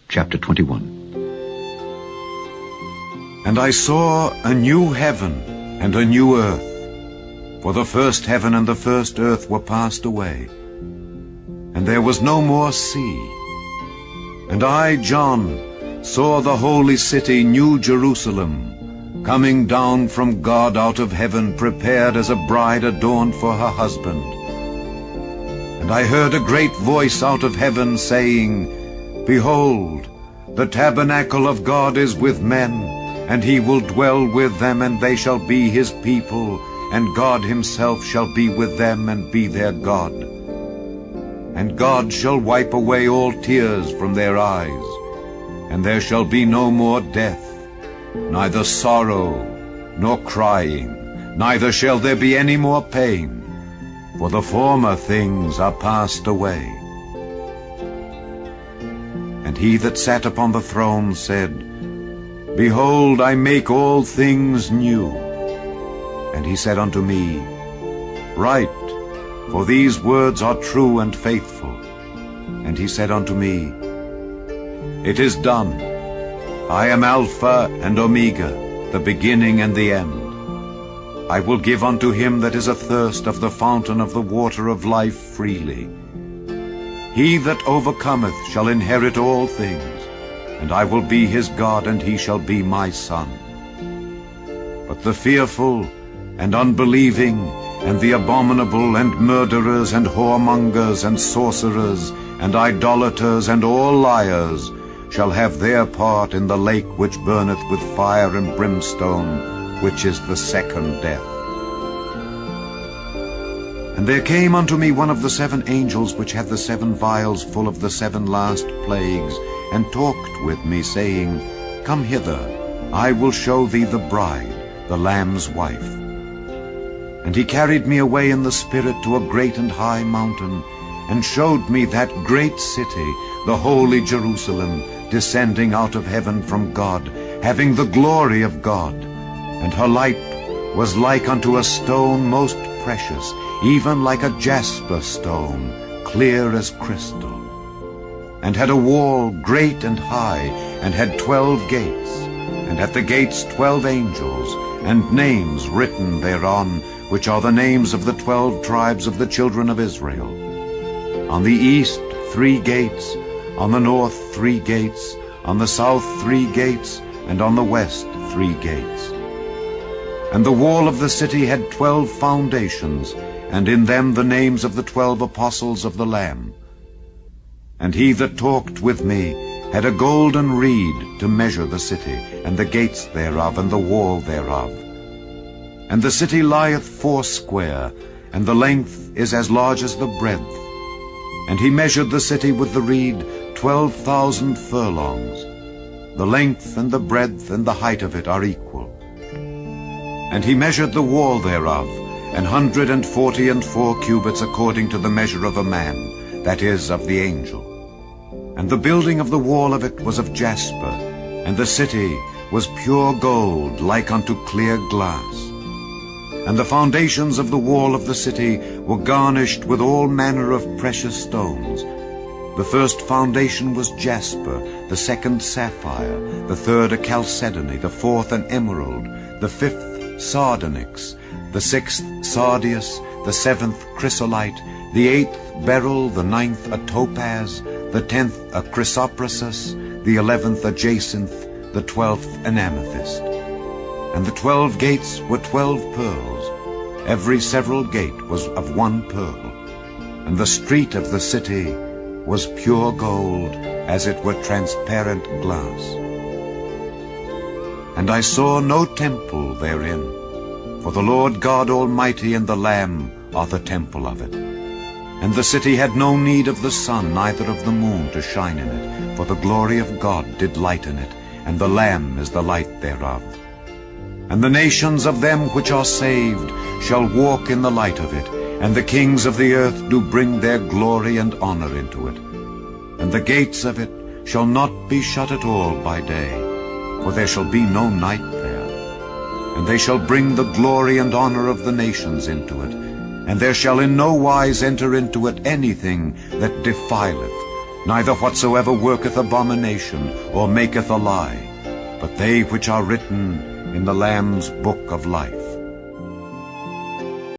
chapter 21. And I saw a new heaven and a new earth, for the first heaven and the first earth were passed away, and there was no more sea. And I, John, saw the holy city, New Jerusalem, coming down from God out of heaven, prepared as a bride adorned for her husband. And I heard a great voice out of heaven saying, Behold, the tabernacle of God is with men, and he will dwell with them, and they shall be his people, and God himself shall be with them and be their God. And God shall wipe away all tears from their eyes, and there shall be no more death, neither sorrow, nor crying, neither shall there be any more pain, for the former things are passed away. And he that sat upon the throne said, Behold, I make all things new. And he said unto me, Write, for these words are true and faithful. And he said unto me, It is done. I am Alpha and Omega, the beginning and the end. I will give unto him that is athirst of the fountain of the water of life freely. He that overcometh shall inherit all things, and I will be his God, and he shall be my son. But the fearful and unbelieving, and the abominable, and murderers, and whoremongers, and sorcerers, and idolaters, and all liars, shall have their part in the lake which burneth with fire and brimstone, which is the second death. And there came unto me one of the 7 angels which had the 7 vials full of the 7 last plagues, and talked with me, saying, Come hither, I will show thee the bride, the Lamb's wife. And he carried me away in the Spirit to a great and high mountain, and showed me that great city, the holy Jerusalem, descending out of heaven from God, having the glory of God. And her light was like unto a stone most precious, even like a jasper stone, clear as crystal. And had a wall great and high, and had 12 gates, and at the gates 12 angels, and names written thereon, which are the names of the 12 tribes of the children of Israel. On the east 3 gates, on the north 3 gates, on the south 3 gates, and on the west 3 gates. And the wall of the city had 12 foundations, and in them the names of the 12 apostles of the Lamb. And he that talked with me had a golden reed to measure the city, and the gates thereof, and the wall thereof. And the city lieth foursquare, and the length is as large as the breadth. And he measured the city with the reed 12,000 furlongs. The length and the breadth and the height of it are equal. And he measured the wall thereof, 144 cubits according to the measure of a man, that is, of the angel. And the building of the wall of it was of jasper, and the city was pure gold, like unto clear glass. And the foundations of the wall of the city were garnished with all manner of precious stones. The first foundation was jasper, the second sapphire, the third a chalcedony, the fourth an emerald, the fifth sardonyx, the 6th sardius, the 7th chrysolite, the 8th beryl, the 9th a topaz, the 10th a chrysoprasus, the 11th a jacinth, the 12th an amethyst. And the 12 gates were 12 pearls. Every several gate was of 1 pearl. And the street of the city was pure gold, as it were transparent glass. And I saw no temple therein, for the Lord God Almighty and the Lamb are the temple of it. And the city had no need of the sun, neither of the moon to shine in it, for the glory of God did lighten it, and the Lamb is the light thereof. And the nations of them which are saved shall walk in the light of it, and the kings of the earth do bring their glory and honor into it. And the gates of it shall not be shut at all by day, for there shall be no night there. And they shall bring the glory and honor of the nations into it, and there shall in no wise enter into it anything that defileth, neither whatsoever worketh abomination, or maketh a lie, but they which are written in the Lamb's book of life.